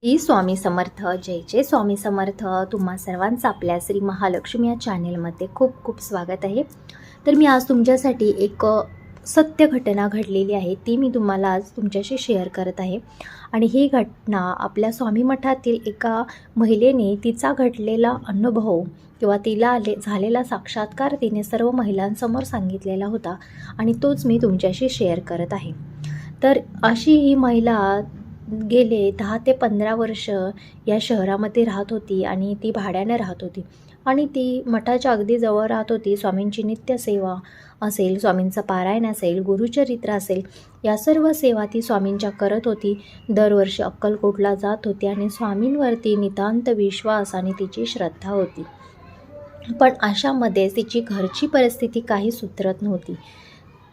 श्री स्वामी समर्थ. जय जय स्वामी समर्थ. तुम्हा सर्वांचं आपल्या श्री महालक्ष्मी या चॅनेलमध्ये खूप खूप स्वागत आहे. तर मी आज तुमच्यासाठी एक सत्य घटना घडलेली आहे, ती मी तुम्हाला आज तुमच्याशी शेअर करत आहे. आणि ही घटना आपल्या स्वामी मठातील एका महिलेने तिचा घडलेला अनुभव किंवा तिला झालेला साक्षात्कार तिने सर्व महिलांसमोर सांगितलेला होता आणि तोच मी तुमच्याशी शेअर करत आहे. तर अशी ही महिला गेले 10 ते 15 वर्ष या शहरामध्ये राहत होती आणि ती भाड्याने राहत होती आणि ती मठाच्या अगदी जवळ राहत होती. स्वामींची नित्यसेवा असेल, स्वामींचं पारायण असेल, गुरुचरित्र असेल, या सर्व सेवा ती स्वामींच्या करत होती. दरवर्षी अक्कलकोटला जात होती आणि स्वामींवरती नितांत विश्वास आणि तिची श्रद्धा होती. पण अशामध्ये तिची घरची परिस्थिती काही सुधरत नव्हती.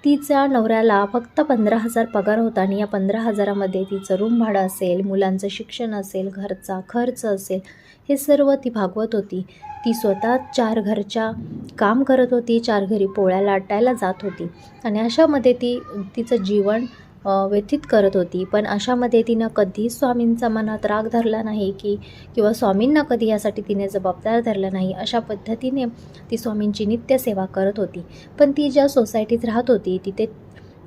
तिच्या नवऱ्याला फक्त 15,000 पगार होता आणि या 15,000मध्ये तिचं रूम भाडं असेल, मुलांचं शिक्षण असेल, घरचा खर्च असेल, हे सर्व ती भागवत होती. ती स्वतः 4 घरच्या काम करत होती, 4 घरी पोळ्या लाटायला जात होती आणि अशामध्ये ती तिचं जीवन व्यतीत करत होती. पण अशामध्ये तिनं कधीच स्वामींचा मनात राग धरला नाही किंवा स्वामींना कधी यासाठी तिने जबाबदार धरला नाही. अशा पद्धतीने ती स्वामींची नित्यसेवा करत होती. पण ती ज्या सोसायटीत राहत होती तिथे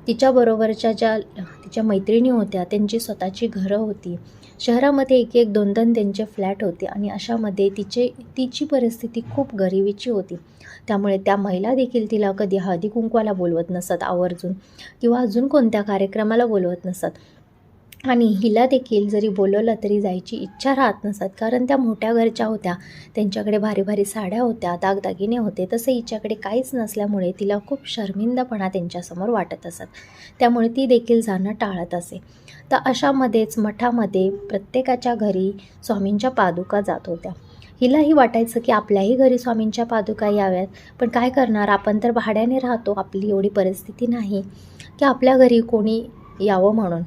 तिच्याबरोबरच्या तिच्या मैत्रिणी होत्या, त्यांची स्वतःची घरं होती. शहरामध्ये 1-1, 2-2 त्यांचे फ्लॅट होते आणि अशामध्ये तिची परिस्थिती खूप गरिबीची होती. त्यामुळे त्या महिला देखील तिला कधी हळदी कुंकवाला बोलवत नसत आवर्जून किंवा अजून कोणत्या कार्यक्रमाला बोलवत नसत. आणि हिला देखील जरी बोलवलं तरी जायची इच्छा राहत नसत, कारण त्या मोठ्या घरच्या होत्या, त्यांच्याकडे भारी भारी साड्या होत्या, दागदागिने होते. तसं हिच्याकडे काहीच नसल्यामुळे तिला खूप शर्मिंदपणा त्यांच्यासमोर वाटत असत. त्यामुळे ती देखील जाणं टाळत असे. तर अशामध्येच मठामध्ये प्रत्येकाच्या घरी स्वामींच्या पादुका जात होत्या. हिलाही वाटायचं की आपल्याही घरी स्वामींच्या पादुका याव्यात, पण काय करणार, आपण तर भाड्याने राहतो, आपली एवढी परिस्थिती नाही की आपल्या घरी कोणी यावं म्हणून.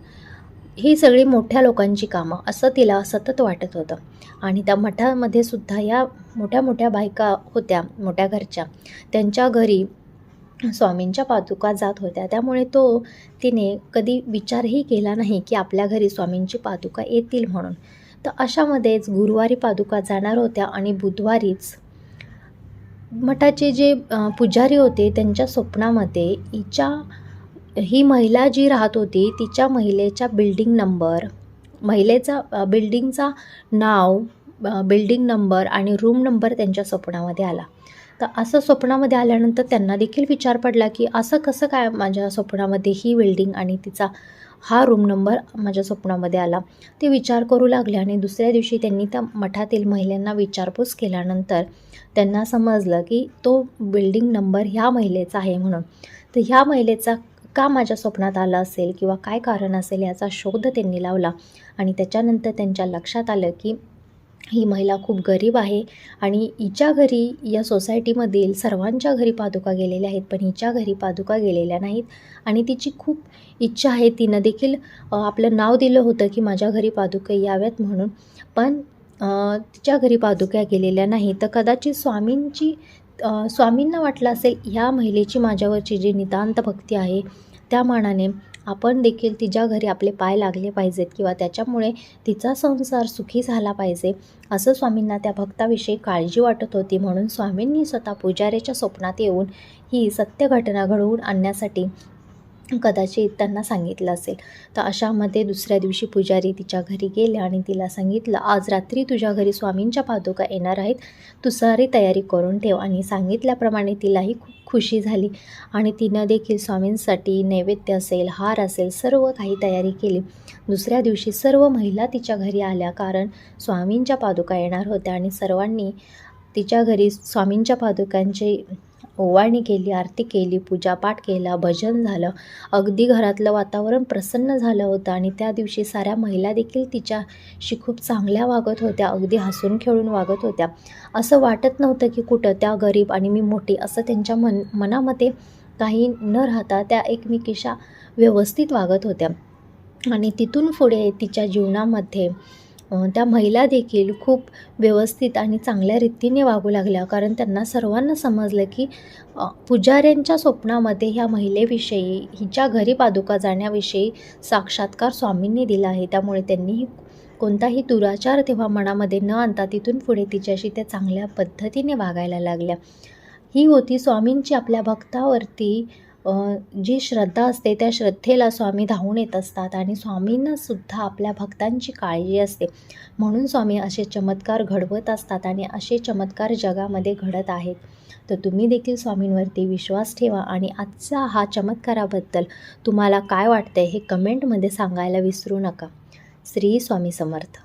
ही सगळी मोठ्या लोकांची कामं, असं तिला सतत वाटत होतं. आणि त्या मठामध्ये सुद्धा या मोठ्या मोठ्या बायका होत्या, मोठ्या घरच्या, त्यांच्या घरी स्वामींच्या पादुका जात होत्या. त्यामुळे तिने कधी विचारही केला नाही की आपल्या घरी स्वामींची पादुका येतील म्हणून. तर अशामध्येच गुरुवारी पादुका जाणार होत्या आणि बुधवारीच मठाचे जे पुजारी होते त्यांच्या स्वप्नामध्ये ही महिला जी राहत होती तिच्या महिलेचा बिल्डिंगचा नाव, बिल्डिंग नंबर आणि रूम नंबर त्यांच्या स्वप्नामध्ये आला. तर असं स्वप्नामध्ये आल्यानंतर त्यांना देखील विचार पडला की असं कसं काय माझ्या स्वप्नामध्ये ही बिल्डिंग आणि तिचा हा रूम नंबर माझ्या स्वप्नामध्ये आला. ते विचार करू लागले आणि दुसऱ्या दिवशी त्यांनी त्या मठातील महिलांना विचारपूस केल्यानंतर त्यांना समजलं की तो बिल्डिंग नंबर ह्या महिलेचा आहे म्हणून. तर ह्या महिलेचा का माझ्या स्वप्नात आला असेल किंवा काय कारण असेल याचा शोध त्यांनी लावला आणि त्याच्यानंतर त्यांच्या लक्षात आलं की ही महिला खूप गरीब आहे आणि हिच्या घरी, या सोसायटीमधील सर्वांच्या घरी पादुका गेलेल्या आहेत, पण हिच्या घरी पादुका गेलेल्या नाहीत. आणि तिची खूप इच्छा आहे, तिनं देखील आपलं नाव दिलं होतं की माझ्या घरी पादुका याव्यात म्हणून, पण तिच्या घरी पादुका गेलेल्या नाही. तर कदाचित स्वामींना वाटलं असेल ह्या महिलेची माझ्यावरची जी नितांत भक्ती आहे त्या मानाने आपण देखील तिच्या घरी आपले पाय लागले पाहिजेत किंवा त्याच्यामुळे तिचा संसार सुखी झाला पाहिजे, असं स्वामींना त्या भक्ताविषयी काळजी वाटत होती. म्हणून स्वामींनी स्वतः पुजाऱ्याच्या स्वप्नात येऊन ही सत्य घटना घडवून आणण्यासाठी कदाचित त्यांना सांगितलं असेल. तर अशामध्ये दुसऱ्या दिवशी पुजारी तिच्या घरी गेले आणि तिला सांगितलं, आज रात्री तुझ्या घरी स्वामींच्या पादुका येणार आहेत, तू सारी तयारी करून ठेव. आणि सांगितल्याप्रमाणे तिलाही खूप खुशी झाली आणि तिनं देखील स्वामींसाठी नैवेद्य असेल, हार असेल, सर्व काही तयारी केली. दुसऱ्या दिवशी सर्व महिला तिच्या घरी आल्या, कारण स्वामींच्या पादुका येणार होत्या आणि सर्वांनी तिच्या घरी स्वामींच्या पादुकांची ओवाळणी केली, आरती केली, पूजापाठ केला, भजन झालं. अगदी घरातलं वातावरण प्रसन्न झालं होतं आणि त्या दिवशी साऱ्या महिला देखील तिच्याशी खूप चांगल्या वागत होत्या, अगदी हसून खेळून वागत होत्या. असं वाटत नव्हतं की कुठं त्या गरीब आणि मी मोठी असं त्यांच्या मनामध्ये काही न राहता त्या एकमेकींच्या व्यवस्थित वागत होत्या. आणि तिथून पुढे तिच्या जीवनामध्ये त्या महिला देखील खूप व्यवस्थित आणि चांगल्या रीतीने वागू लागल्या, कारण त्यांना सर्वांना समजलं की पुजाऱ्यांच्या स्वप्नामध्ये ह्या महिलेविषयी, हिच्या घरी पादुका जाण्याविषयी साक्षात्कार स्वामींनी दिला आहे. त्यामुळे त्यांनीही कोणताही दुराचार तेव्हा मनामध्ये न आणता तिथून पुढे तिच्याशी त्या चांगल्या पद्धतीने वागायला लागल्या. ही होती स्वामींची आपल्या भक्तावरती जी श्रद्धा असते, त्या श्रद्धेला स्वामी धावून येत असतात आणि स्वामींनासुद्धा आपल्या भक्तांची काळजी असते. म्हणून स्वामी असे चमत्कार घडवत असतात आणि असे चमत्कार जगामध्ये घडत आहेत. तर तुम्ही देखील स्वामींवरती विश्वास ठेवा आणि आजचा हा चमत्काराबद्दल तुम्हाला काय वाटतंय हे कमेंटमध्ये सांगायला विसरू नका. श्री स्वामी समर्थ.